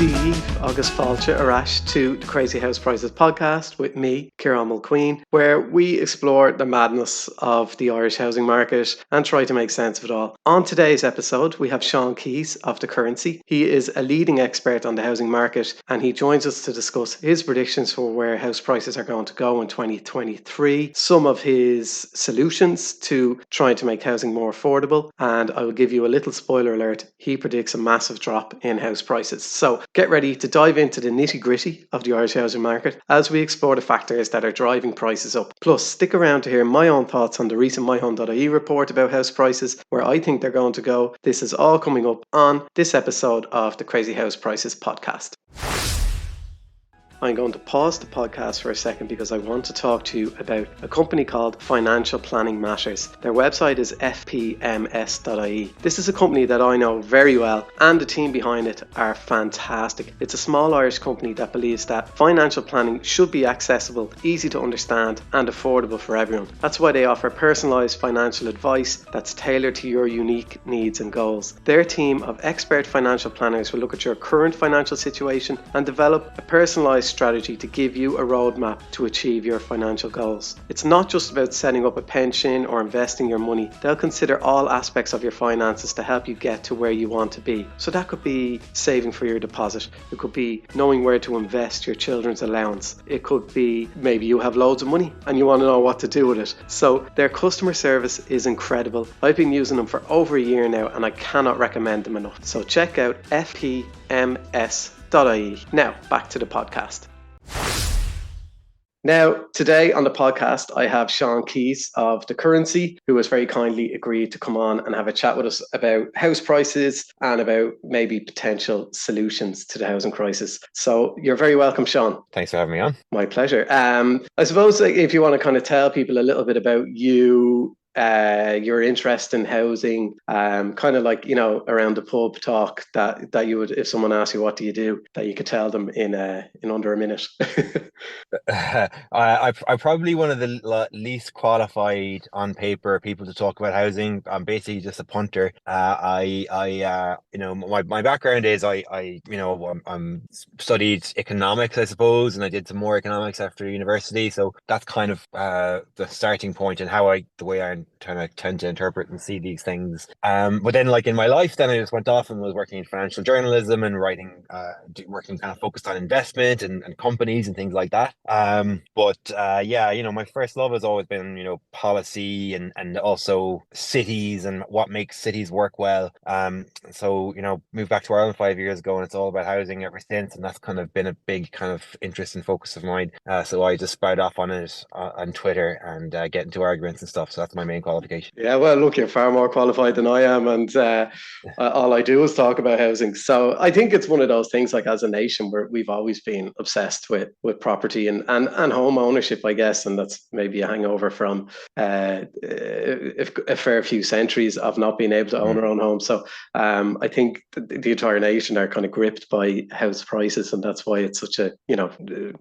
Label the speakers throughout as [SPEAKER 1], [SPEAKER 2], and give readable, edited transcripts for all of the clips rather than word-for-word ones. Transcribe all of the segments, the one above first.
[SPEAKER 1] Díomh agus fáilte arás to the Crazy House Prices podcast with me, Ciarán Mulqueen, where we explore the madness of the Irish housing market and try to make sense of it all. On today's episode, we have Seán Keys of The Currency. He is a leading expert on the housing market and he joins us to discuss his predictions for where house prices are going to go in 2023, some of his solutions to trying to make housing more affordable, and I will give you a little spoiler alert. He predicts a massive drop in house prices. So get ready to dive into the nitty-gritty of the Irish housing market as we explore the factors that are driving prices up. Plus, stick around to hear my own thoughts on the recent myhome.ie report about house prices, where I think they're going to go. This is all coming up on this episode of the Crazy House Prices podcast. I'm going to pause the podcast for a second because I want to talk to you about a company called Financial Planning Matters. Their website is fpms.ie. This is a company that I know very well and the team behind it are fantastic. It's a small Irish company that believes that financial planning should be accessible, easy to understand and affordable for everyone. That's why they offer personalised financial advice that's tailored to your unique needs and goals. Their team of expert financial planners will look at your current financial situation and develop a personalised strategy to give you a roadmap to achieve your financial goals. It's not just about setting up a pension or investing your money. They'll consider all aspects of your finances to help you get to where you want to be. So that could be saving for your deposit. It could be knowing where to invest your children's allowance. It could be maybe you have loads of money and you want to know what to do with it. So their customer service is incredible. I've been using them for over a year now and I cannot recommend them enough. So check out fpms.ie. Now, back to the podcast. Now, today on the podcast, I have Seán Keys of The Currency, who has very kindly agreed to come on and have a chat with us about house prices and about maybe potential solutions to the housing crisis. So you're very welcome, Seán.
[SPEAKER 2] Thanks for having me on.
[SPEAKER 1] My pleasure. I suppose if you want to kind of tell people a little bit about you, your interest in housing, kind of like, you know, around the pub talk that you would, if someone asks you what do you do, that you could tell them in under a minute.
[SPEAKER 2] I'm probably one of the least qualified on paper people to talk about housing. I'm basically just a punter. You know, my background is I'm studied economics, I suppose, and I did some more economics after university. So that's kind of the starting point and the way I tend to interpret and see these things. But then, like in my life, then I just went off and was working in financial journalism and writing, working kind of focused on investment and companies and things like that. Yeah, you know, my first love has always been, you know, policy and also cities and what makes cities work well. So, you know, moved back to Ireland 5 years ago and it's all about housing ever since. And that's kind of been a big kind of interest and focus of mine. So I just sprout off on it on Twitter and get into arguments and stuff. So that's my main qualification.
[SPEAKER 1] Yeah, well, look, you're far more qualified than I am, and all I do is talk about housing. So I think it's one of those things, like as a nation, where we've always been obsessed with property and home ownership, I guess, and that's maybe a hangover from a fair few centuries of not being able to own our own home. So I think the entire nation are kind of gripped by house prices, and that's why it's such a, you know,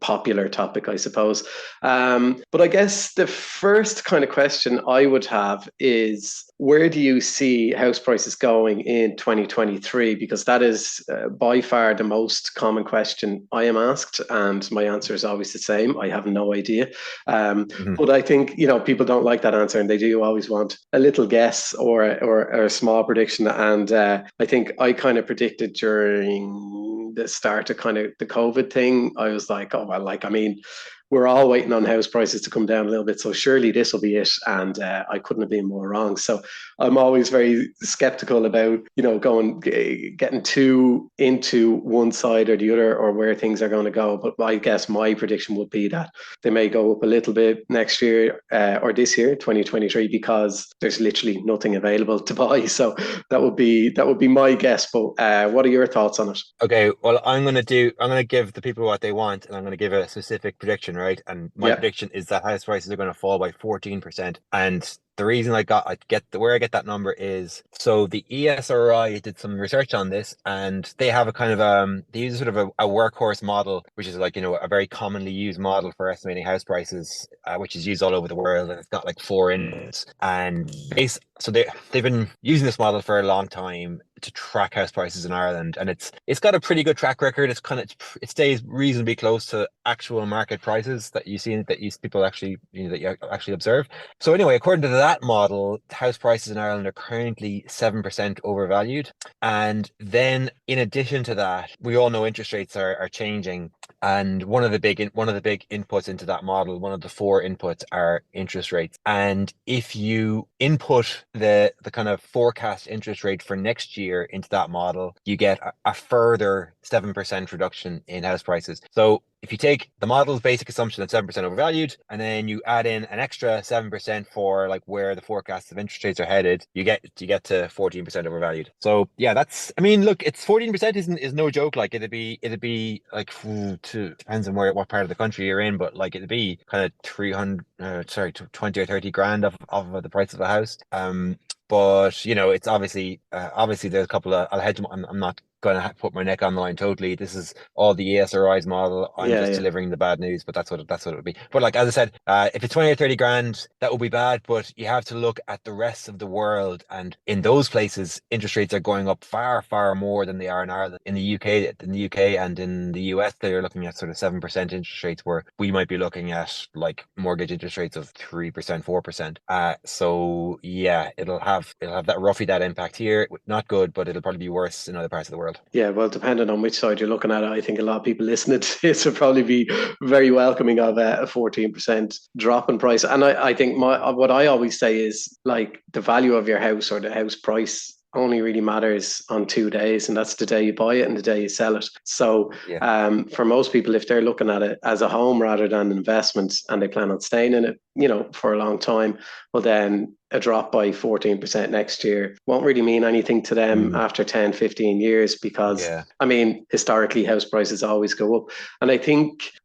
[SPEAKER 1] popular topic, I suppose. But I guess the first kind of question I would have is, where do you see house prices going in 2023? Because that is by far the most common question I am asked, and my answer is always the same. I have no idea. But I think, you know, people don't like that answer, and they do always want a little guess or a small prediction. And I think I kind of predicted during the start of kind of the COVID thing, I was like, oh, well, like, I mean, we're all waiting on house prices to come down a little bit, so surely this will be it. And I couldn't have been more wrong. So I'm always very skeptical about, you know, getting too into one side or the other, or where things are going to go. But I guess my prediction would be that they may go up a little bit next year or this year, 2023, because there's literally nothing available to buy. So that would be my guess. But what are your thoughts on it?
[SPEAKER 2] Okay, well, I'm going to give the people what they want, and I'm going to give a specific prediction. Right, and my prediction is that house prices are going to fall by 14%, and the reason where I get that number is, so the ESRI did some research on this, and they have a kind of they use sort of a workhorse model, which is like, a very commonly used model for estimating house prices, which is used all over the world, and it's got like four inputs. And so they've been using this model for a long time to track house prices in Ireland, and it's got a pretty good track record. It stays reasonably close to actual market prices that you see, people actually, that you actually observe. So anyway, according to that model, house prices in Ireland are currently 7% overvalued. And then in addition to that, we all know interest rates are changing. And one of the big inputs into that model, one of the four inputs, are interest rates. And if you input the kind of forecast interest rate for next year into that model, you get a further 7% reduction in house prices. So if you take the model's basic assumption that 7% overvalued, and then you add in an extra 7% for like where the forecasts of interest rates are headed, you get to 14% overvalued. So yeah, I mean, look, it's 14% is no joke. Like it'd be like, depends on what part of the country you're in, but like it'd be kind of 300, 20 or 30 grand of the price of a house. But it's obviously there's a couple of, I'm not going to put my neck on the line totally. This is all the ESRI's model. I'm
[SPEAKER 1] Yeah,
[SPEAKER 2] just
[SPEAKER 1] yeah.
[SPEAKER 2] delivering the bad news, but that's what it would be. But like, as I said, if it's 20 or 30 grand, that would be bad. But you have to look at the rest of the world, and in those places, interest rates are going up far, far more than they are in Ireland. In the UK and in the US, they're looking at sort of 7% interest rates, where we might be looking at like mortgage interest rates of 3%, 4%. So yeah, it'll have that impact here. Not good, but it'll probably be worse in other parts of the world.
[SPEAKER 1] Yeah, well, depending on which side you're looking at it, I think a lot of people listening to this will probably be very welcoming of a 14% drop in price. And I think what I always say is like the value of your house or the house price only really matters on 2 days, and that's the day you buy it and the day you sell it. So
[SPEAKER 2] Yeah.
[SPEAKER 1] for most people, if they're looking at it as a home rather than an investment and they plan on staying in it, for a long time, well, then a drop by 14% next year won't really mean anything to them
[SPEAKER 2] Mm,
[SPEAKER 1] after 10, 15 years because,
[SPEAKER 2] yeah.
[SPEAKER 1] I mean, historically, house prices always go up. And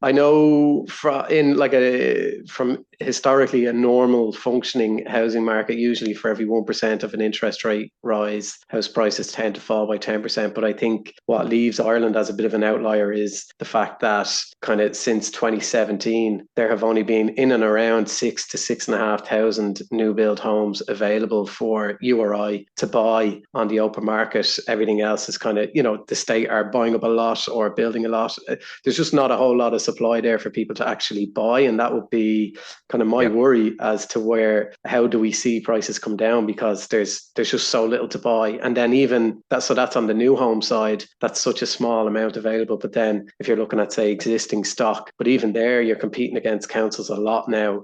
[SPEAKER 1] I know from historically a normal functioning housing market, usually for every 1% of an interest rate rise, house prices tend to fall by 10%. But I think what leaves Ireland as a bit of an outlier is the fact that kind of since 2017, there have only been in and around 6 to 6,500 new build homes available for URI to buy on the open market. Everything else is kind of, the state are buying up a lot or building a lot. There's just not a whole lot of supply there for people to actually buy. And that would be kind of my
[SPEAKER 2] Yeah.
[SPEAKER 1] worry as to how do we see prices come down, because there's just so little to buy. And then even that's on the new home side, that's such a small amount available. But then if you're looking at, say, existing stock, but even there, you're competing against councils a lot now,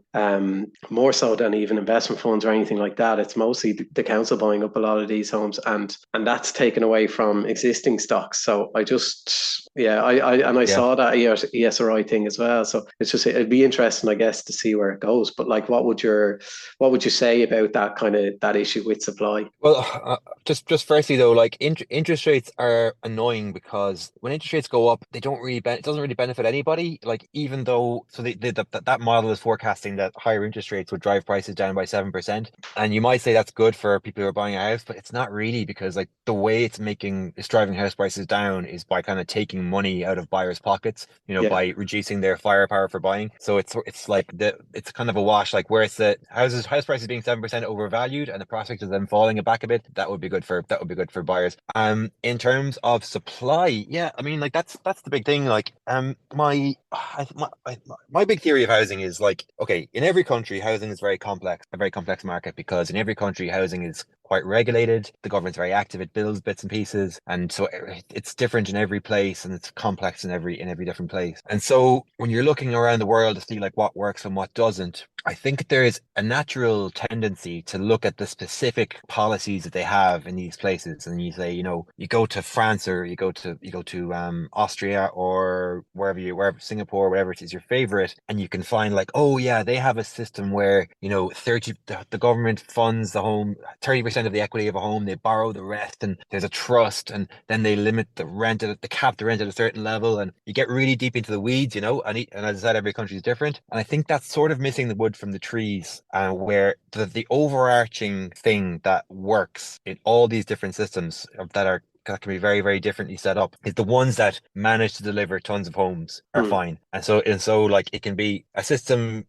[SPEAKER 1] more so than even investment funds or anything like that. It's mostly the council buying up a lot of these homes, and that's taken away from existing stocks. So I
[SPEAKER 2] Yeah.
[SPEAKER 1] saw that ESRI thing as well. So it'd be interesting, I guess, to see where it goes. But like, what would you say about that issue with supply?
[SPEAKER 2] Well, just firstly though, like interest rates are annoying because when interest rates go up, it doesn't really benefit anybody. Like, even though, so that model is forecasting that higher interest rates would drive prices down by 7%, and you might say that's good for people who are buying a house, but it's not really, because like the way it's driving house prices down is by kind of taking money out of buyers' pockets,
[SPEAKER 1] Yeah.
[SPEAKER 2] by reducing their firepower for buying. So it's like it's kind of a wash. Like, where it's the house prices being 7% overvalued and the prospect of them falling back a bit, that would be good for buyers. In terms of supply, yeah, I mean, like, that's the big thing. Like, my big theory of housing is like, okay, in every country, housing is a very complex market, because in every country, housing is quite regulated. The government's very active. It builds bits and pieces, and so it's different in every place, and it's complex in every different place. And so when you're looking around the world to see like what works and what doesn't, I think there is a natural tendency to look at the specific policies that they have in these places, and you say, you go to France, or you go to Austria, or wherever, Singapore, whatever it is your favorite, and you can find like, oh yeah, they have a system where 30 the government funds the home 30% 50% of the equity of a home, they borrow the rest, and there's a trust, and then they limit the rent, they cap the rent at a certain level, and you get really deep into the weeds, and as I said, every country is different. And I think that's sort of missing the wood from the trees, where the overarching thing that works in all these different systems that can be very, very differently set up is the ones that manage to deliver tons of homes are
[SPEAKER 1] Mm.
[SPEAKER 2] fine. And so like it can be a system,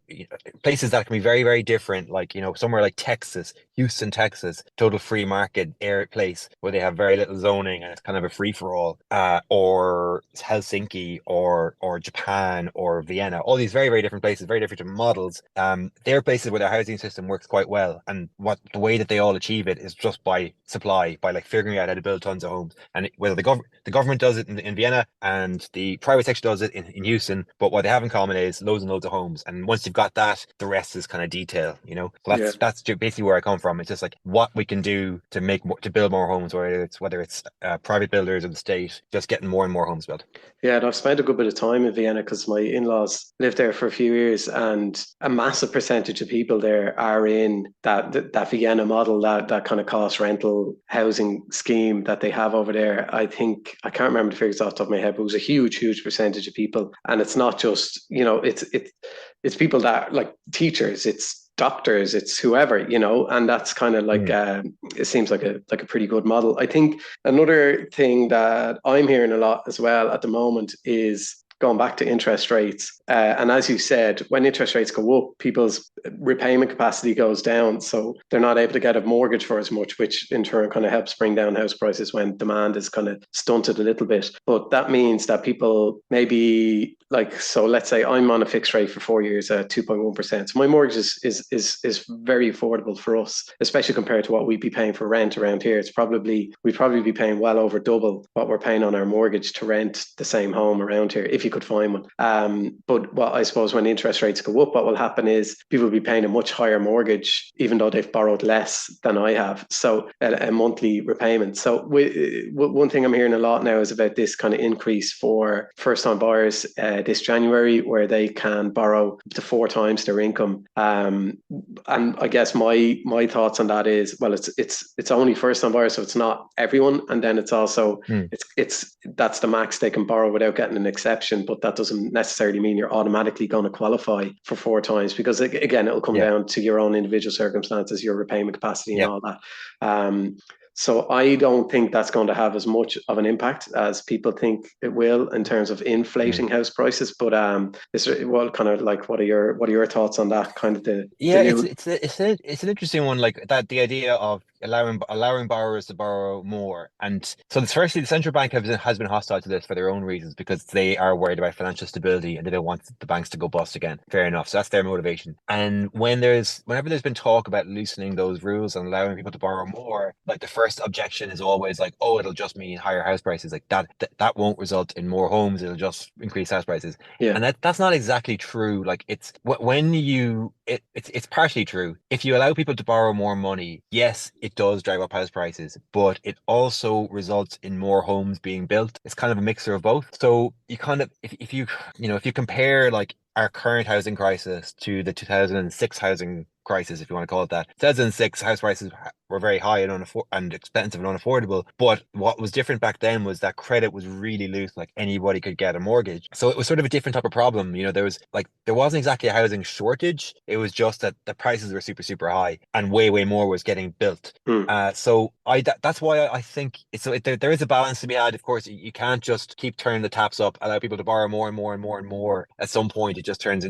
[SPEAKER 2] places that can be very, very different, like, somewhere like Texas, Houston, Texas, total free market air place where they have very little zoning and it's kind of a free for all, or Helsinki or Japan or Vienna, all these very, very different places, very different models. They're places where their housing system works quite well. And the way that they all achieve it is just by supply, by like figuring out how to build tons of homes. And whether the government does it in Vienna and the private sector does it in Houston, but what they have in common is loads and loads of homes. And once you've got that, the rest is kind of detail. So
[SPEAKER 1] Yeah.
[SPEAKER 2] that's basically where I come from. It's just like what we can do to build more homes, whether it's private builders or the state, just getting more and more homes built.
[SPEAKER 1] Yeah, and I've spent a good bit of time in Vienna because my in-laws lived there for a few years, and a massive percentage of people there are in that Vienna model, that kind of cost rental housing scheme that they have over there. I think I can't remember the figures off the top of my head, but it was a huge, huge percentage of people, and it's not just it's people that like teachers, it's doctors, it's whoever, and that's kind of like
[SPEAKER 2] Mm.
[SPEAKER 1] it seems like a pretty good model. I think another thing that I'm hearing a lot as well at the moment is going back to interest rates. And as you said, when interest rates go up, people's repayment capacity goes down. So they're not able to get a mortgage for as much, which in turn kind of helps bring down house prices when demand is kind of stunted a little bit. But that means that people maybe like, so let's say I'm on a fixed rate for 4 years at 2.1%. So my mortgage is very affordable for us, especially compared to what we'd be paying for rent around here. We'd probably be paying well over double what we're paying on our mortgage to rent the same home around here, if you could find one. But what I suppose when interest rates go up, what will happen is people will be paying a much higher mortgage, even though they've borrowed less than I have. So a monthly repayment. So one thing I'm hearing a lot now is about this kind of increase for first-time buyers this January, where they can borrow up to 4 times their income. And I guess my thoughts on that is, well, it's only first-time buyers, so it's not everyone, and then it's also
[SPEAKER 2] Mm.
[SPEAKER 1] it's that's the max they can borrow without getting an exception, but that doesn't necessarily mean you're automatically going to qualify for 4 times, because again, it'll come
[SPEAKER 2] Yeah.
[SPEAKER 1] down to your own individual circumstances, your repayment capacity, and
[SPEAKER 2] Yeah.
[SPEAKER 1] all that. So I don't think that's going to have as much of an impact as people think it will in terms of
[SPEAKER 2] Mm.
[SPEAKER 1] inflating house prices. But well, kind of like what are your thoughts on that kind of the
[SPEAKER 2] Yeah, it's
[SPEAKER 1] new?
[SPEAKER 2] it's it's an interesting one, like that, the idea of allowing borrowers to borrow more. And so firstly, the central bank has been hostile to this for their own reasons, because they are worried about financial stability and they don't want the banks to go bust again. Fair enough. So that's their motivation. And whenever there's been talk about loosening those rules and allowing people to borrow more, like the first objection is always like, oh, it'll just mean higher house prices. Like that won't result in more homes. It'll just increase house prices.
[SPEAKER 1] Yeah.
[SPEAKER 2] And that's not exactly true. Like it's partially true. If you allow people to borrow more money, yes, it does drive up house prices, but it also results in more homes being built. It's kind of a mixture of both. So you kind of, if you compare like our current housing crisis to the 2006 housing crisis, if you want to call it that. 2006 house prices were very high and expensive and unaffordable. But what was different back then was that credit was really loose, like anybody could get a mortgage. So it was sort of a different type of problem. There wasn't exactly a housing shortage. It was just that the prices were super, super high and way, way more was getting built.
[SPEAKER 1] Hmm.
[SPEAKER 2] That's why I think there is a balance to be had. Of course, you can't just keep turning the taps up, allow people to borrow more and more and more and more. At some point, it just turns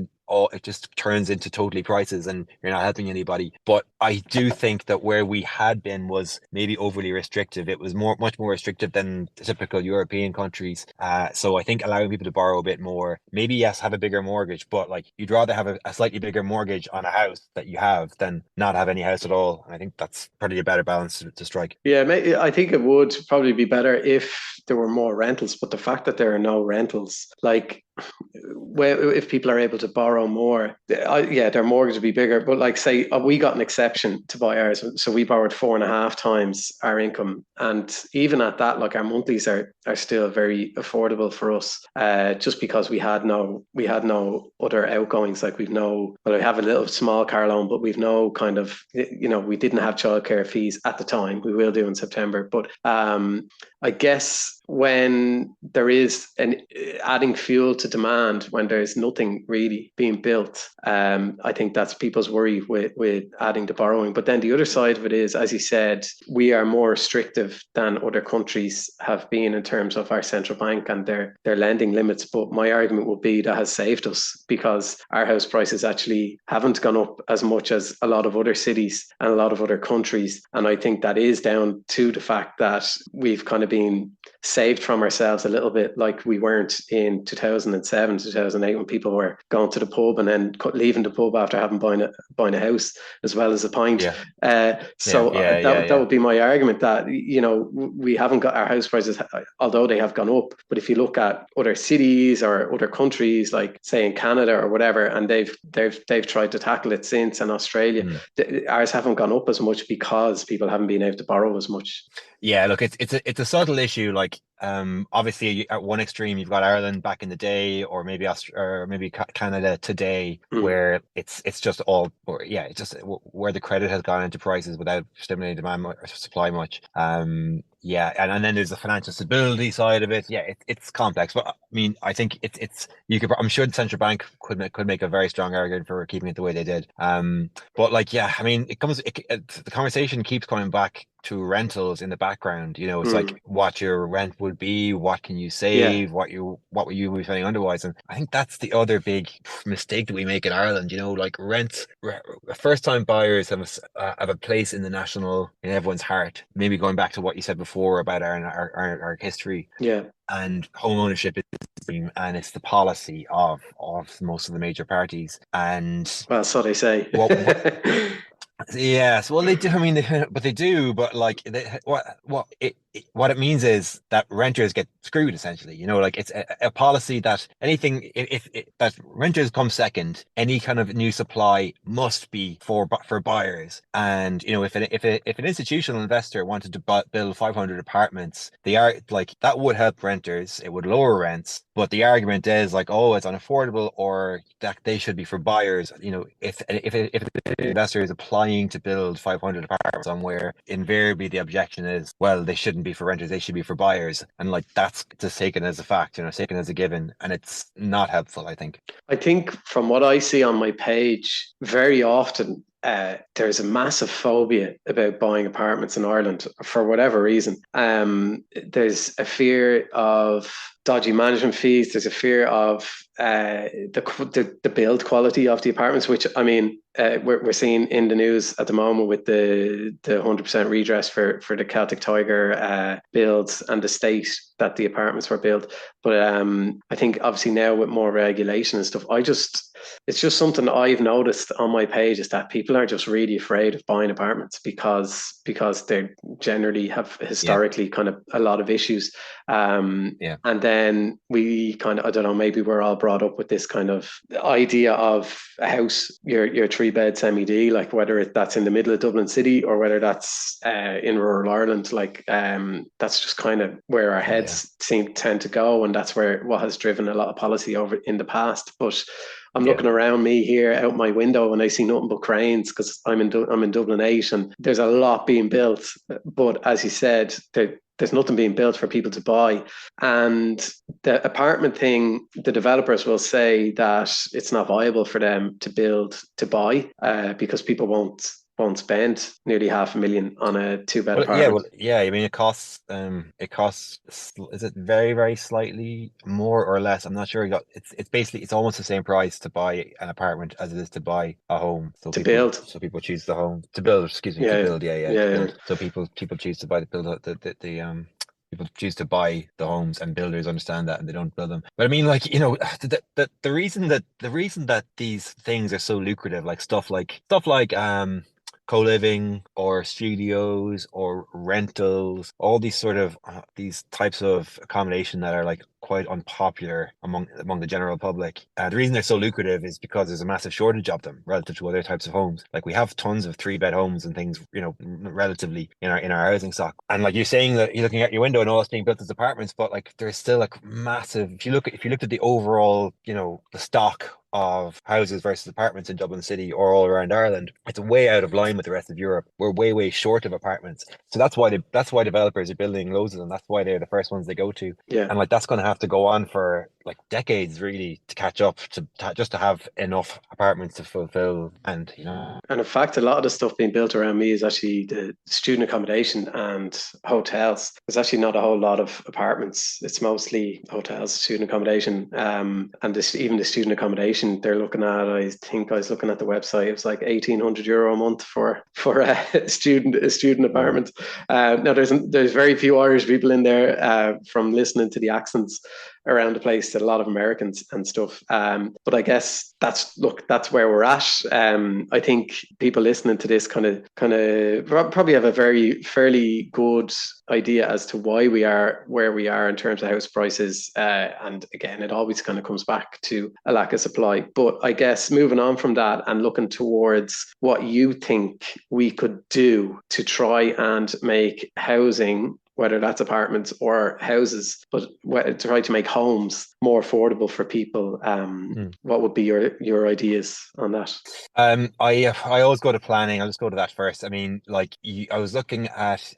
[SPEAKER 2] into totally prices and you're not helping anybody. But I do think that where we had been was maybe overly restrictive. It was much more restrictive than the typical European countries. So I think allowing people to borrow a bit more, maybe yes, have a bigger mortgage, but like you'd rather have a slightly bigger mortgage on a house that you have than not have any house at all. And I think that's probably a better balance to strike.
[SPEAKER 1] Yeah, I think it would probably be better if there were more rentals, but the fact that there are no rentals, like well, if people are able to borrow more, yeah, their mortgage would be bigger. But like, say, we got an exception to buy ours, so we borrowed 4.5 times our income, and even at that, like our monthlies are still very affordable for us. Just because we had no other outgoings. Like we've no, well, we have a little small car loan, but we've no kind of, we didn't have childcare fees at the time. We will do in September, but I guess when there is an adding fuel to demand, when there's nothing really being built, I think that's people's worry with adding to borrowing. But then the other side of it is, as you said, we are more restrictive than other countries have been in terms of our central bank and their lending limits. But my argument would be that has saved us because our house prices actually haven't gone up as much as a lot of other cities and a lot of other countries. And I think that is down to the fact that we've kind of been saved from ourselves a little bit, like we weren't in 2007, 2008, when people were going to the pub and then leaving the pub after having buying a house as well as a pint.
[SPEAKER 2] Yeah, yeah,
[SPEAKER 1] So
[SPEAKER 2] yeah, yeah,
[SPEAKER 1] that
[SPEAKER 2] yeah.
[SPEAKER 1] would be my argument that, we haven't got our house prices, although they have gone up. But if you look at other cities or other countries, like say in Canada or whatever, and they've tried to tackle it since, and Australia,
[SPEAKER 2] Mm.
[SPEAKER 1] ours haven't gone up as much because people haven't been able to borrow as much.
[SPEAKER 2] Yeah, look, it's a subtle issue. Like, obviously at one extreme you've got Ireland back in the day, or maybe or maybe Canada today,
[SPEAKER 1] Mm,
[SPEAKER 2] where it's just all, or yeah, it's just where the credit has gone into prices without stimulating demand or supply much. Yeah, and then there's the financial stability side of it. Yeah, it's complex, but I mean, I think it's you could. I'm sure the central bank could make a very strong argument for keeping it the way they did. But like, yeah, I mean, the conversation keeps coming back to rentals in the background. It's
[SPEAKER 1] mm,
[SPEAKER 2] like what your rent would be, what can you
[SPEAKER 1] yeah.
[SPEAKER 2] save, what would you be spending otherwise. And I think that's the other big mistake that we make in Ireland. Like rents, first time buyers have a place in the national, in everyone's heart. Maybe going back to what you said before about our history,
[SPEAKER 1] Yeah,
[SPEAKER 2] and home ownership is the dream, and it's the policy of most of the major parties. And
[SPEAKER 1] well, so they say.
[SPEAKER 2] what yes, well they do. I mean, but they do. But like, what it means is that renters get screwed essentially. Like it's a policy that anything, if that renters come second, any kind of new supply must be for buyers. And if an institutional investor wanted to build 500 apartments, they are like that would help renters. It would lower rents. But the argument is like, oh, it's unaffordable, or that they should be for buyers. If the investor is applying to build 500 apartments somewhere, invariably the objection is, well, they shouldn't be for renters, they should be for buyers. And like that's just taken as a fact, taken as a given. And it's not helpful, I think.
[SPEAKER 1] I think from what I see on my page, very often there's a massive phobia about buying apartments in Ireland for whatever reason. There's a fear of dodgy management fees. There's a fear of the build quality of the apartments, which I mean, we're seeing in the news at the moment with the 100% redress for the Celtic Tiger builds and the state that the apartments were built. But I think obviously now with more regulation and stuff, it's just something I've noticed on my page is that people are just really afraid of buying apartments because they generally have
[SPEAKER 2] Yeah,
[SPEAKER 1] historically kind of a lot of issues.
[SPEAKER 2] yeah,
[SPEAKER 1] And then we kind of, I don't know, maybe we're all brought up with this kind of idea of a house, your three bed semi D, like whether that's in the middle of Dublin City or whether that's in rural Ireland, like that's just kind of where our
[SPEAKER 2] yeah,
[SPEAKER 1] heads tend to go, and that's where what has driven a lot of policy over in the past. But I'm
[SPEAKER 2] yeah,
[SPEAKER 1] looking around me here out my window and I see nothing but cranes because I'm in Dublin 8 and there's a lot being built. But as you said, there's nothing being built for people to buy. And the apartment thing, the developers will say that it's not viable for them to build to buy because people won't spend nearly 500,000 on a two-bed apartment.
[SPEAKER 2] well, yeah. I mean, it costs. Is it very, very slightly more or less? I'm not sure. It's basically it's almost the same price to buy an apartment as it is to buy a home. So
[SPEAKER 1] To
[SPEAKER 2] people
[SPEAKER 1] build.
[SPEAKER 2] so people choose the home to build. Excuse me, to
[SPEAKER 1] Yeah,
[SPEAKER 2] build. Yeah, yeah,
[SPEAKER 1] yeah,
[SPEAKER 2] to
[SPEAKER 1] yeah.
[SPEAKER 2] build. So people choose to buy the build the people choose to buy the homes, and builders understand that and they don't build them. But I mean, like, the reason that these things are so lucrative, like stuff like co-living or studios or rentals, all these sort of these types of accommodation that are like quite unpopular among the general public. The reason they're so lucrative is because there's a massive shortage of them relative to other types of homes. Like we have tons of 3-bed homes and things, relatively in our housing stock. And like you're saying that you're looking at your window and all it's being built as apartments, but like there's still like massive. If you looked at the overall, the stock of houses versus apartments in Dublin City or all around Ireland, it's way out of line with the rest of Europe. We're way short of apartments, so that's why developers are building loads of them. That's why they're the first ones they go to,
[SPEAKER 1] Yeah.
[SPEAKER 2] and like that's going to have to go on for like decades really to catch up just to have enough apartments to fulfill. And
[SPEAKER 1] And in fact, a lot of the stuff being built around me is actually the student accommodation and hotels. There's actually not a whole lot of apartments. It's mostly hotels, student accommodation. And even the student accommodation, they're looking at, I think I was looking at the website, it was like €1,800 a month for a student
[SPEAKER 2] wow.
[SPEAKER 1] apartment. Now there's very few Irish people in there from listening to the accents around the place, that a lot of Americans and stuff. But I guess that's where we're at. I think people listening to this kind of probably have a very fairly good idea as to why we are where we are in terms of house prices. And again, it always kind of comes back to a lack of supply. But I guess moving on from that and looking towards what you think we could do to try and make housing, whether that's apartments or houses, but try to make homes more affordable for people.
[SPEAKER 2] Hmm.
[SPEAKER 1] What would be your ideas on that?
[SPEAKER 2] I always go to planning. I'll just go to that first. I mean, like I was looking at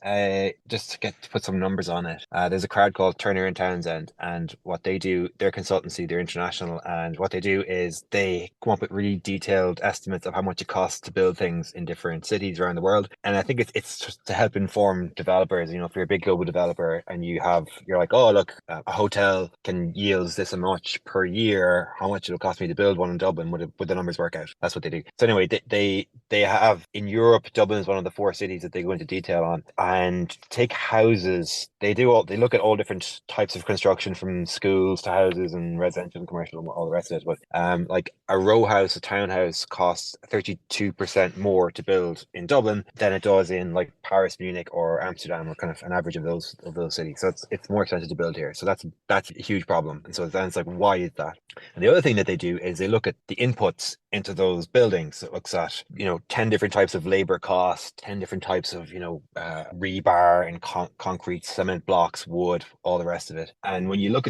[SPEAKER 2] just to put some numbers on it. There's a crowd called Turner and Townsend, and what they do, their consultancy, they're international, and what they do is they come up with really detailed estimates of how much it costs to build things in different cities around the world. And I think it's just to help inform developers. If you're a big global developer and you're like, oh look, a hotel can yield this much per year. How much it'll cost me to build one in Dublin? Would the numbers work out? That's what they do. So anyway, they have in Europe, Dublin is one of the 4 cities that they go into detail on. And take houses, they look at all different types of construction, from schools to houses and residential and commercial and all the rest of it. But like a row house, a townhouse costs 32% more to build in Dublin than it does in like Paris, Munich, or Amsterdam, or kind of an average of those cities. So it's more expensive to build here. So that's a huge problem. And so then it's like, why is that? And the other thing that they do is they look at the inputs into those buildings. So it looks at 10 different types of labor costs, 10 different types of rebar and concrete, cement blocks, wood, all the rest of it. And when you look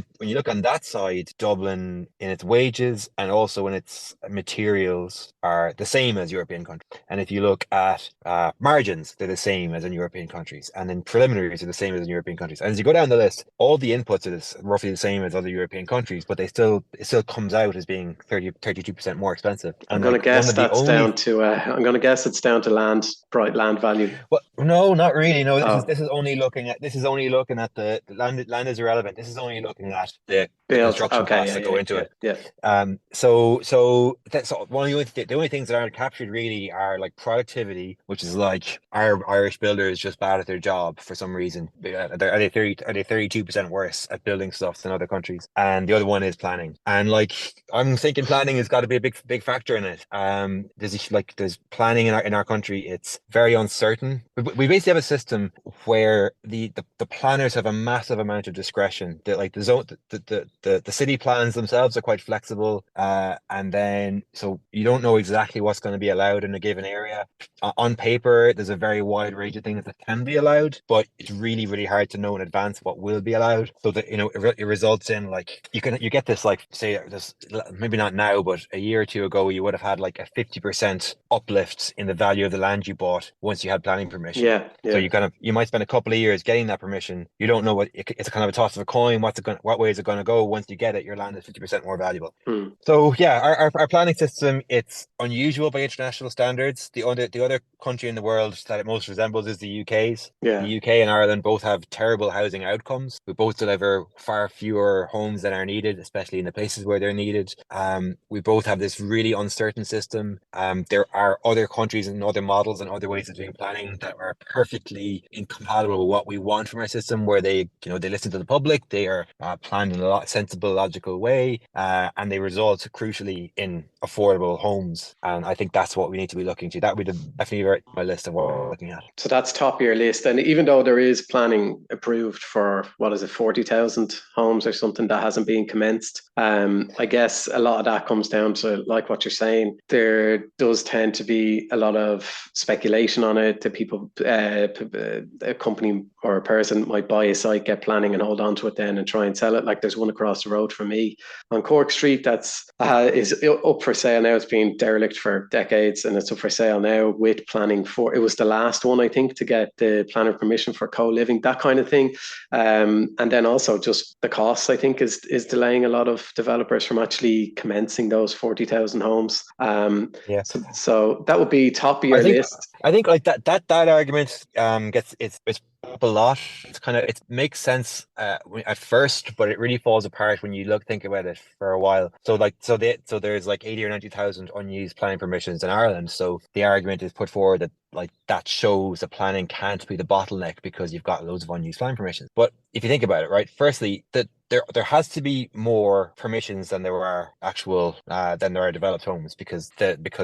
[SPEAKER 2] on that side, Dublin in its wages and also in its materials are the same as European countries. And if you look at margins, they're the same as in European countries, and then preliminaries are the same as in European countries. And as you go down the list, all the inputs are roughly the same as other European countries, but it still comes out as being 32% more expensive.
[SPEAKER 1] I'm
[SPEAKER 2] And
[SPEAKER 1] going to
[SPEAKER 2] like one
[SPEAKER 1] guess
[SPEAKER 2] of the
[SPEAKER 1] that's
[SPEAKER 2] only
[SPEAKER 1] down to. I'm going to guess it's down to land value.
[SPEAKER 2] Well, no, not really. No, this is
[SPEAKER 1] Oh,
[SPEAKER 2] this is only looking at the land is irrelevant. This is only looking at the
[SPEAKER 1] built.
[SPEAKER 2] construction
[SPEAKER 1] Okay,
[SPEAKER 2] costs
[SPEAKER 1] yeah,
[SPEAKER 2] that go
[SPEAKER 1] yeah,
[SPEAKER 2] into
[SPEAKER 1] yeah,
[SPEAKER 2] it.
[SPEAKER 1] yeah.
[SPEAKER 2] So that's one of the only things that aren't captured really are like productivity, which is like, our Irish builders just bad at their job for some reason. Are they 32% worse at building stuff than other countries? And the other one is planning. And like I'm thinking planning has got to be a big factor in it. There's planning in our country. It's very uncertain. We basically have a system where the planners have a massive amount of discretion. That like the zone, the city plans themselves are quite flexible, and then so you don't know exactly what's going to be allowed in a given area. On paper, there's a very wide range of things that can be allowed, but it's really hard to know in advance what will be allowed. So that it results in like you get this, like, say this, maybe not now, but a year or two ago, you would have had like a 50% uplift in the value of the land you bought once you had planning permission.
[SPEAKER 1] Yeah,
[SPEAKER 2] So
[SPEAKER 1] yeah.
[SPEAKER 2] you might spend a couple of years getting that permission. You don't know it's a kind of a toss of a coin. What way is it going to go? Once you get it, your land is 50% more valuable.
[SPEAKER 1] Hmm.
[SPEAKER 2] So yeah, our planning system, it's unusual by international standards. The other country in the world that it most resembles is the UK's. The
[SPEAKER 1] Yeah.
[SPEAKER 2] UK and Ireland both have terrible housing outcomes. We both deliver far fewer homes than are needed, especially in the places where they're needed. We both have this really uncertain system. There are other countries and other models and other ways of doing planning that are perfectly incompatible with what we want from our system, where they listen to the public, they are planned in a lot sensible, logical way, and they result crucially in affordable homes. And I think that's what we need to be looking to. That would definitely be my list of what we're looking at.
[SPEAKER 1] So that's top of your list. And even though there is planning approved for, what is it, 40,000 homes or something that hasn't been commenced, I guess a lot of that comes down to, like what you're saying, there does tend to be a lot of speculation on it. That people, a company or a person might buy a site, get planning and hold on to it then and try and sell it. Like there's one across the road from me on Cork Street that's is up for sale now. It's been derelict for decades and it's up for sale now with planning for, it was the last one, I think, to get the planner permission for co-living, that kind of thing. And then also just the costs, I think, is delaying a lot of developers from actually commencing those 40,000 homes.
[SPEAKER 2] Yeah.
[SPEAKER 1] So that would be top of
[SPEAKER 2] I
[SPEAKER 1] your
[SPEAKER 2] think
[SPEAKER 1] list.
[SPEAKER 2] I think like that argument gets it's up a lot. It's kind of it makes sense at first, but it really falls apart when you think about it for a while. So there's like 80 or 90,000 unused planning permissions in Ireland. So the argument is put forward that like that shows that planning can't be the bottleneck because you've got loads of unused planning permissions. But if you think about it, right, firstly, that there has to be more permissions than there are actual than there are developed homes because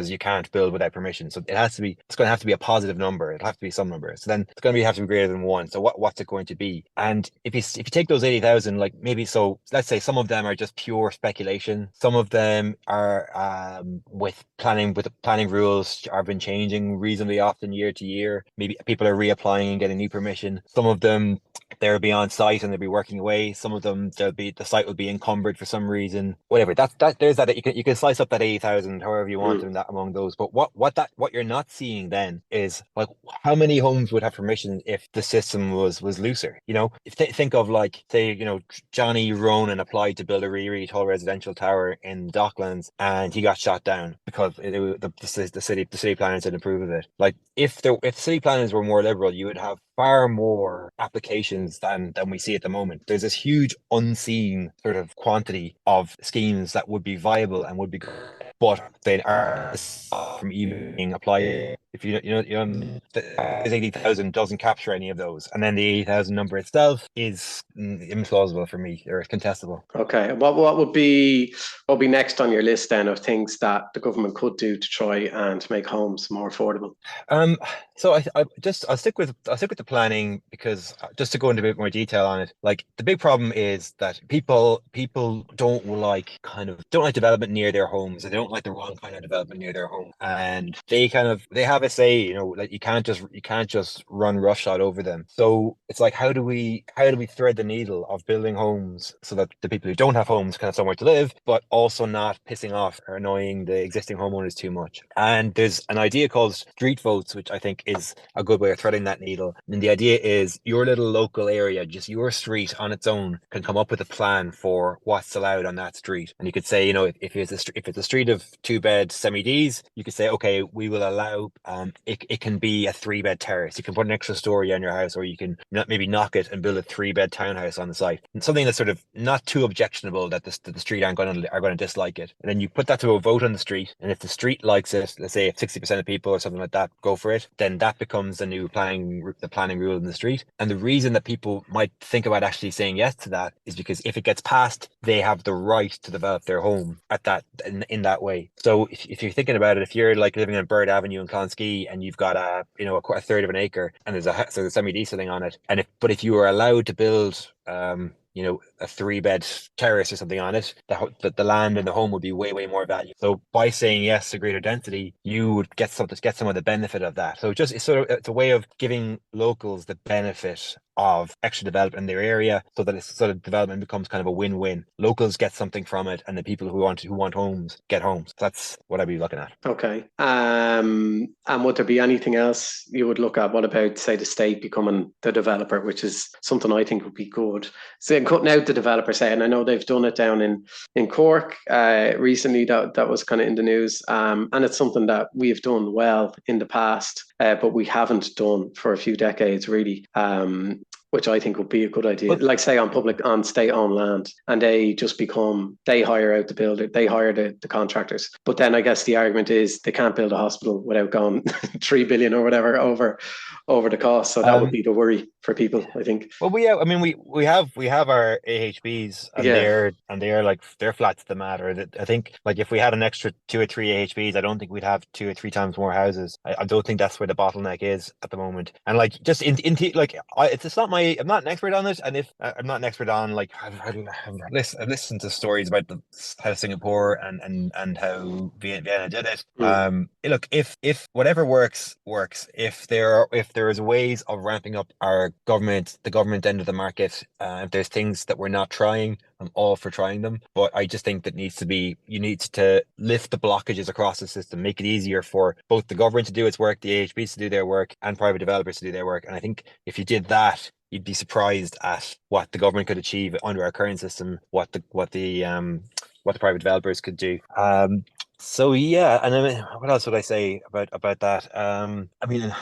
[SPEAKER 2] you can't build without permission. So it's going to have to be a positive number. It'll have to be some number. So then it's going to have to be greater than one. So what's it going to be? And if you take those 80,000, like maybe so let's say some of them are just pure speculation. Some of them are with the planning rules have been changing reasonably often year to year. Maybe people are reapplying and getting new permission. Some of them they'll be on site and they'll be working away. Some of them the site will be encumbered for some reason. Whatever. There's that you can slice up that 80,000 however you want
[SPEAKER 1] Mm.
[SPEAKER 2] in that among those. But what you're not seeing then is like how many homes would have permission if the system was looser. If they think of like say Johnny Ronan applied to build a really tall residential tower in Docklands and he got shot down because the city planners didn't approve of it. Like if city planners were more liberal, you would have far more applications than we see at the moment. There's this huge unseen sort of quantity of schemes that would be viable and would be good, but they are from even being applied. If the 80,000 doesn't capture any of those, and then the 80,000 number itself is implausible for me, or contestable.
[SPEAKER 1] Okay. What would be next on your list then of things that the government could do to try and make homes more affordable?
[SPEAKER 2] Um, so I'll stick with the planning because just to go into a bit more detail on it, like the big problem is that people don't like development near their homes. They don't like the wrong kind of development near their home, and they have a say, like you can't just run roughshod over them. So it's like how do we thread the needle of building homes so that the people who don't have homes can have somewhere to live, but also not pissing off or annoying the existing homeowners too much. And there's an idea called street votes, which I think is a good way of threading that needle. And the idea is your little local area, just your street on its own, can come up with a plan for what's allowed on that street. And you could say, if it's a street of 2-bed semi-Ds, you could say, okay, we will allow it can be a 3-bed terrace. You can put an extra story on your house, or you can maybe knock it and build a 3-bed townhouse on the site. And something that's sort of not too objectionable that the street are going to dislike it. And then you put that to a vote on the street, and if the street likes it, let's say if 60% of people or something like that go for it, then that becomes the planning rule in the street. And the reason that people might think about actually saying yes to that is because if it gets passed, they have the right to develop their home at that in that way. So if you're thinking about it, if you're like living on Bird Avenue in Clonskee and you've got a third of an acre and there's a semi-D sitting on it, but if you were allowed to build a 3-bed terrace or something on it, the land and the home would be way, way more value. So by saying yes to greater density, you would get some of the benefit of that. So it's a way of giving locals the benefit of extra development in their area, so that development becomes kind of a win-win. Locals get something from it, and the people who want homes get homes. That's what I'd be looking at.
[SPEAKER 1] Okay. And would there be anything else you would look at? What about, say, the state becoming the developer, which is something I think would be good. So cutting out the developer, say, and I know they've done it down in Cork recently. That was kind of in the news, and it's something that we have done well in the past, but we haven't done for a few decades, really. which I think would be a good idea.
[SPEAKER 2] But
[SPEAKER 1] Like say on state-owned land, and they hire out the builder, they hire the contractors. But then I guess the argument is they can't build a hospital without going 3 billion or whatever over the cost. So that would
[SPEAKER 2] um,
[SPEAKER 1] be the worry for people, I think.
[SPEAKER 2] well, I mean, we have our AHBs, and
[SPEAKER 1] Yeah.
[SPEAKER 2] they're like they're flat to the matter. I think like if we had an extra two or three AHBs, I don't think we'd have two or three times more houses. I don't think that's where the bottleneck is at the moment. And like just like it's not I'm not an expert on it, and if I'm not an expert on like I've listened to stories about how Singapore and how Vienna did it.
[SPEAKER 1] Mm.
[SPEAKER 2] Look, if whatever works, if there is ways of ramping up the government end of the market, if there's things that we're not trying, I'm all for trying them. But I just think that you need to lift the blockages across the system, make it easier for both the government to do its work, the AHBs to do their work, and private developers to do their work. And I think if you did that, you'd be surprised at what the government could achieve under our current system, what the private developers could do. So yeah, and I mean, what else would I say about that? I mean,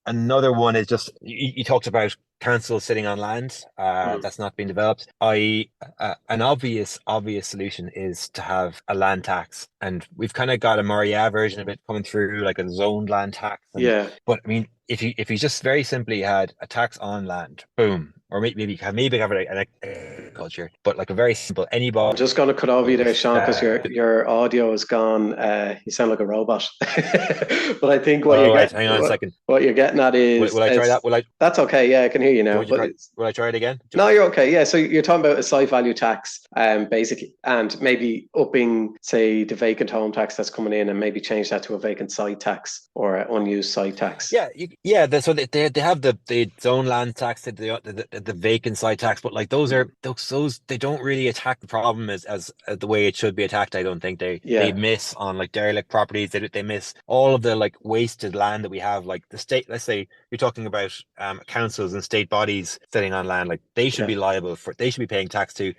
[SPEAKER 2] another one is just you talked about councils sitting on land
[SPEAKER 1] Mm.
[SPEAKER 2] that's not being developed. An obvious solution is to have a land tax, and we've kind of got a Maria version of it coming through, like a zoned land tax.
[SPEAKER 1] Yeah.
[SPEAKER 2] But I mean, if you just very simply had a tax on land, boom, or maybe have an agriculture, but like a very simple
[SPEAKER 1] I'm
[SPEAKER 2] anybody
[SPEAKER 1] just going to cut over you there,
[SPEAKER 2] with
[SPEAKER 1] Sean, because your audio is gone. You sound like a robot. But I think
[SPEAKER 2] oh right, hang on a second.
[SPEAKER 1] what you're getting at
[SPEAKER 2] Will I try
[SPEAKER 1] is
[SPEAKER 2] that? Will I? Do
[SPEAKER 1] that's okay. Yeah, I can hear you
[SPEAKER 2] you
[SPEAKER 1] now.
[SPEAKER 2] want to
[SPEAKER 1] But
[SPEAKER 2] try? Will I try it again?
[SPEAKER 1] no, you're okay. Yeah, so you're talking about a site value tax, basically, and maybe upping, say, the vacant home tax that's coming in, and maybe change that to a vacant site tax or an unused site tax.
[SPEAKER 2] Yeah, so they have the zone land tax, the vacant site tax, but like those they don't really attack the problem as the way it should be attacked. I don't think they
[SPEAKER 1] Yeah,
[SPEAKER 2] miss on like derelict properties. They miss all of the like wasted land that we have. Like the state, let's say you're talking about councils and state bodies sitting on land, like
[SPEAKER 1] yeah,
[SPEAKER 2] they should be paying tax to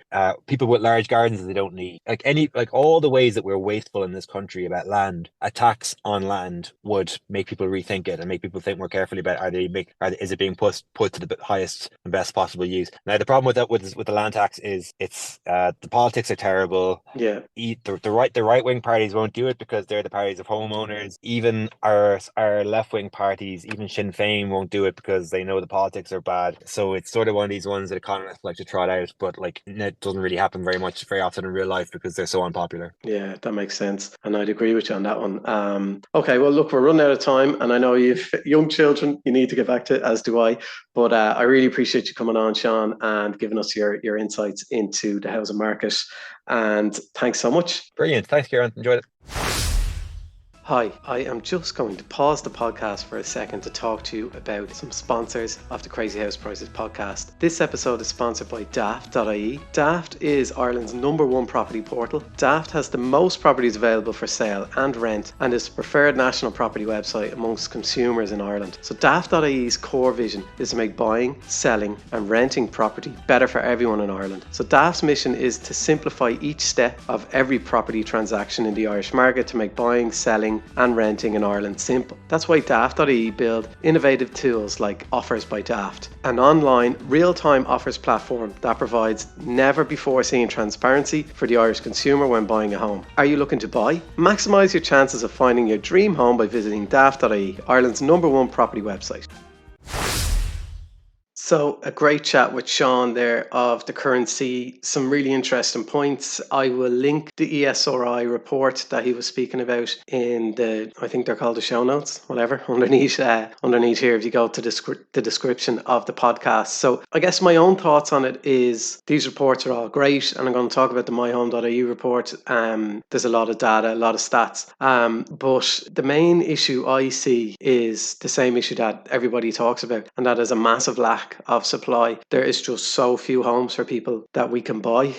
[SPEAKER 2] people with large gardens that they don't need. Like all the ways that we're wasteful in this country about land, a tax on land would make people rethink it and make people think more carefully about is it being put to the highest and best possible use. Now the problem with that with the land tax is it's the politics are terrible.
[SPEAKER 1] yeah.
[SPEAKER 2] The right wing parties won't do it because they're the parties of homeowners. Even our left wing parties, even Sinn Féin, won't do it because they know the politics are bad. So it's sort of one of these ones that economists like to trot out, but like it doesn't really happen very often in real life because they're so unpopular.
[SPEAKER 1] Yeah, that makes sense. And I'd agree with you on that one. Okay, well, look, we're running out of time, and I know you've young children you need to get back to, as do I. But I really appreciate you coming on, Sean, and giving us your insights into the housing market. And thanks so much.
[SPEAKER 2] Brilliant. Thanks, Kieran. Enjoyed it.
[SPEAKER 1] Hi, I am just going to pause the podcast for a second to talk to you about some sponsors of the Crazy House Prices podcast. This episode is sponsored by Daft.ie. Daft is Ireland's #1 property portal. Daft has the most properties available for sale and rent and is the preferred national property website amongst consumers in Ireland. So Daft.ie's core vision is to make buying, selling and renting property better for everyone in Ireland. So Daft's mission is to simplify each step of every property transaction in the Irish market to make buying, selling and renting in Ireland simple. That's why Daft.ie build innovative tools like Offers by Daft, an online real-time offers platform that provides never before seen transparency for the Irish consumer when buying a home. Are you looking to buy? Maximise your chances of finding your dream home by visiting Daft.ie, Ireland's #1 property website. So a great chat with Sean there of the currency, some really interesting points. I will link the ESRI report that he was speaking about in I think they're called the show notes, whatever, underneath here if you go to the description of the podcast. So I guess my own thoughts on it is these reports are all great, and I'm going to talk about the myhome.ie report. There's a lot of data, a lot of stats, but the main issue I see is the same issue that everybody talks about, and that is a massive lack of supply. There is just so few homes for people that we can buy,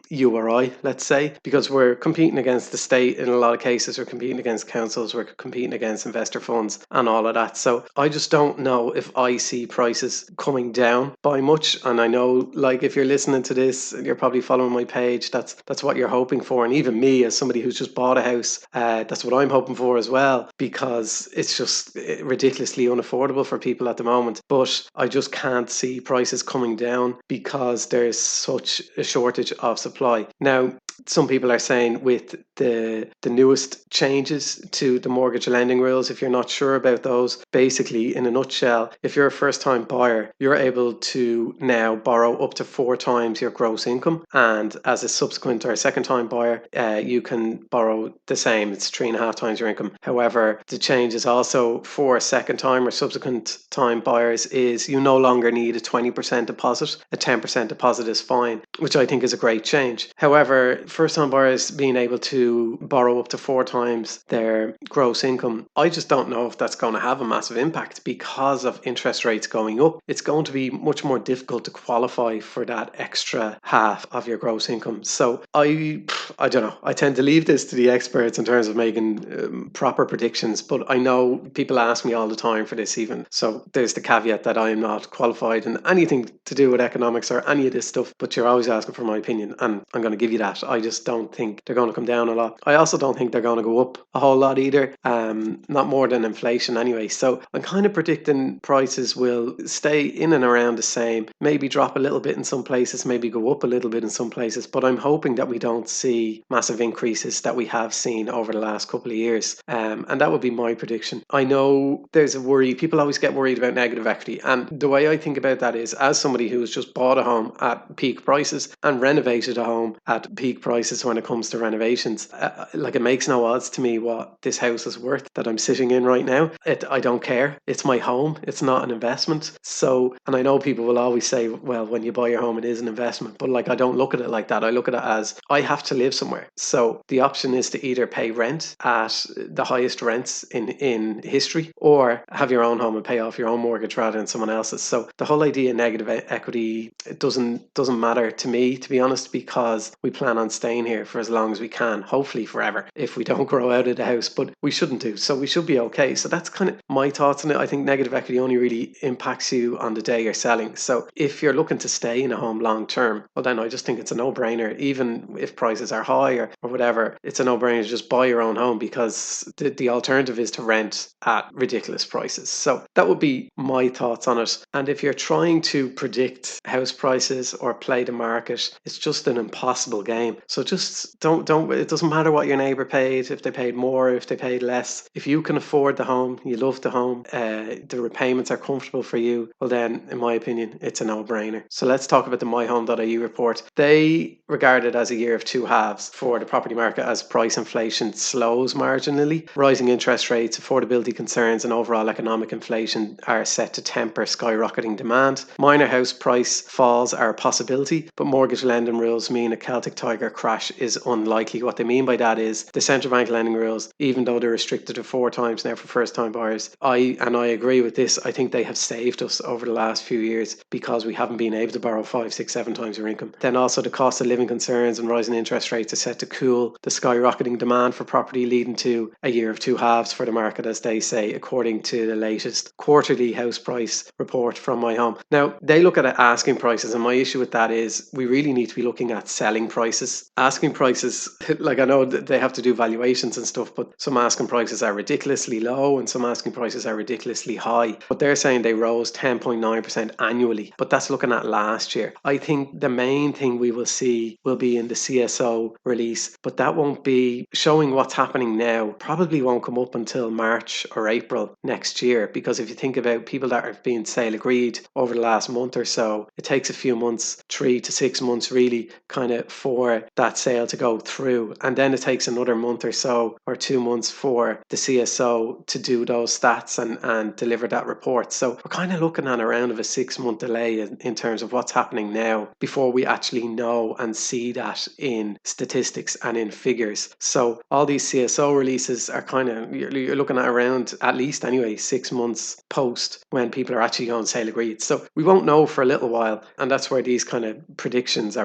[SPEAKER 1] you or I, let's say, because we're competing against the state in a lot of cases, we're competing against councils, we're competing against investor funds and all of that. So I just don't know if I see prices coming down by much. And I know, like, if you're listening to this and you're probably following my page, that's what you're hoping for. And even me, as somebody who's just bought a house, that's what I'm hoping for as well, because it's just ridiculously unaffordable for people at the moment. But I just just can't see prices coming down because there's such a shortage of supply. Now, some people are saying with the newest changes to the mortgage lending rules, if you're not sure about those, basically in a nutshell, if you're a first time buyer, you're able to now borrow up to 4 times your gross income, and as a subsequent or a second time buyer, you can borrow the same. It's 3.5 times your income. However, the change is also for second time or subsequent time buyers is you no longer need a 20% deposit. A 10% deposit is fine, which I think is a great change. However, first time buyers being able to borrow up to 4 times their gross income, I just don't know if that's going to have a massive impact because of interest rates going up. It's going to be much more difficult to qualify for that extra half of your gross income. So I don't know. I tend to leave this to the experts in terms of making proper predictions, but I know people ask me all the time for this even. So there's the caveat that I am not qualified in anything to do with economics or any of this stuff, but you're always asking for my opinion, and I'm going to give you that. I just don't think they're going to come down a lot. I also don't think they're going to go up a whole lot either, not more than inflation anyway. So I'm kind of predicting prices will stay in and around the same, maybe drop a little bit in some places, maybe go up a little bit in some places, but I'm hoping that we don't see massive increases that we have seen over the last couple of years. And that would be my prediction. I know there's a worry. People always get worried about negative equity. And the way I think about that is, as somebody who has just bought a home at peak prices and renovated a home at peak prices when it comes to renovations, like it makes no odds to me what this house is worth that I'm sitting in right now. I don't care. It's my home. It's not an investment. So, and I know people will always say, well, when you buy your home, it is an investment. But like, I don't look at it like that. I look at it as I have to live somewhere. So the option is to either pay rent at the highest rents in history, or have your own home and pay off your own mortgage rather than someone else's. So the whole idea of negative equity, it doesn't matter to me, to be honest, because we plan on staying here for as long as we can, hopefully forever, if we don't grow out of the house, but we shouldn't do. So we should be okay. So that's kind of my thoughts on it. I think negative equity only really impacts you on the day you're selling. So if you're looking to stay in a home long term, well, then I just think it's a no-brainer. Even if prices are high or whatever, it's a no-brainer to just buy your own home, because the alternative is to rent at ridiculous prices. So that would be my thoughts on it. And if you're trying to predict house prices or play the market, it's just an impossible game. So just don't it doesn't matter what your neighbor paid, if they paid more, if they paid less. If you can afford the home, you love the home, the repayments are comfortable for you, well then, in my opinion, it's a no-brainer. So let's talk about the myhome.ie report. They regard it as a year of two halves for the property market, as price inflation slows marginally. Rising interest rates, affordability concerns, and overall economic inflation are set to temper skyrocketing demand. Minor house price falls are a possibility, but mortgage lending rules mean a Celtic Tiger crash is unlikely. What they mean by that is the central bank lending rules, even though they're restricted to 4 times now for first time buyers, I agree with this. I think they have saved us over the last few years because we haven't been able to borrow 5, 6, 7 times your income. Then also the cost of living concerns and rising interest rates are set to cool the skyrocketing demand for property, leading to a year of two halves for the market, as they say, according to the latest quarterly house price report from My Home. Now, they look at asking prices, and my issue with that is we really need to be looking at selling prices. Asking prices, like, I know that they have to do valuations and stuff, but some asking prices are ridiculously low and some asking prices are ridiculously high. But they're saying they rose 10.9% annually, but that's looking at last year. I think the main thing we will see will be in the CSO release, but that won't be showing what's happening now. Probably won't come up until March or April next year, because if you think about people that are being sale agreed over the last month or so, it takes a few months, 3 to 6 months really, kind of for that sale to go through, and then it takes another month or so or 2 months for the CSO to do those stats and deliver that report. So we're kind of looking at around of a 6-month delay in terms of what's happening now before we actually know and see that in statistics and in figures. So all these CSO releases are kind of, you're looking at around, at least anyway, 6 months post when people are actually going sale agreed. So we won't know for a little while, and that's where these kind of predictions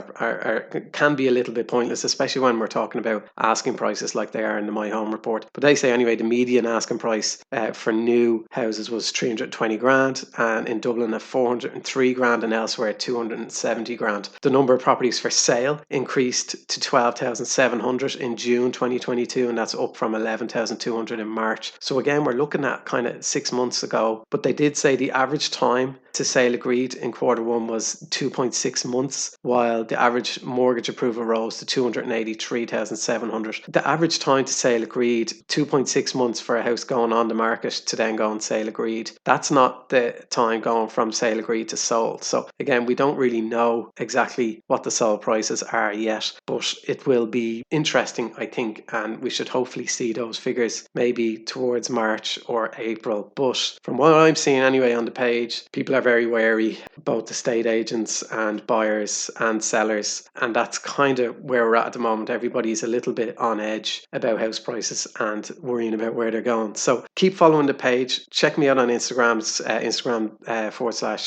[SPEAKER 1] can be a little bit pointless, especially when we're talking about asking prices like they are in the My Home report. But they say anyway, the median asking price for new houses was 320 grand, and in Dublin at 403 grand, and elsewhere at 270 grand. The number of properties for sale increased to 12,700 in June 2022, and that's up from 11,200 in March. So again, we're looking at kind of 6 months ago, but they did say the average time to sale agreed in Q1 was 2.6 months, while the average mortgage approval rose to 283,700. The average time to sale agreed, 2.6 months for a house going on the market to then go and sale agreed. That's not the time going from sale agreed to sold. So again, we don't really know exactly what the sold prices are yet, but it will be interesting, I think, and we should hopefully see those figures maybe towards March or April. But from what I'm seeing anyway on the page, people are very wary, both estate agents and buyers and sellers, and that's kind of where we're at the moment. Everybody's a little bit on edge about house prices and worrying about where they're going. So keep following the page. Check me out on Instagram's Instagram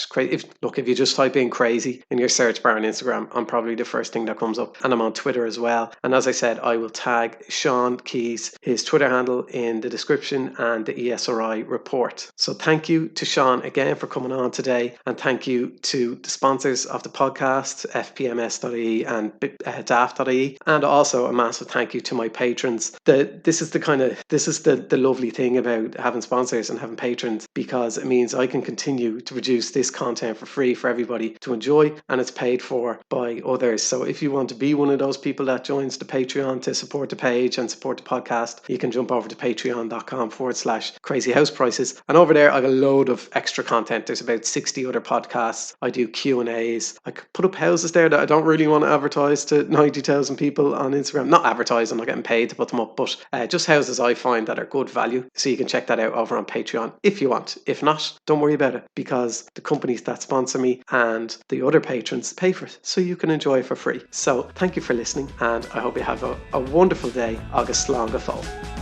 [SPEAKER 1] / crazy. If you just type in crazy in your search bar on Instagram, I'm probably the first thing that comes up, and I'm on Twitter as well. And as I said, I will tag Seán Keys, his Twitter handle, in the description and the ESRI report. So thank you to Seán again for coming on today, and thank you to the sponsors of the podcast, fpms.ie and daft.ie, and also a massive thank you to my patrons. This is the lovely thing about having sponsors and having patrons, because it means I can continue to produce this content for free for everybody to enjoy, and it's paid for by others. So if you want to be one of those people that joins the Patreon to support the page and support the podcast, you can jump over to patreon.com/crazyhouseprices, and over there I have a load of extra content. There's about 60 other podcasts. I do Q&As. I could put up houses there that I don't really want to advertise to 90,000 people on Instagram. Not advertise, I'm not getting paid to put them up, but just houses I find that are good value. So you can check that out over on Patreon if you want. If not, don't worry about it, because the companies that sponsor me and the other patrons pay for it, so you can enjoy it for free. So thank you for listening, and I hope you have a wonderful day. Agus slán go fóill.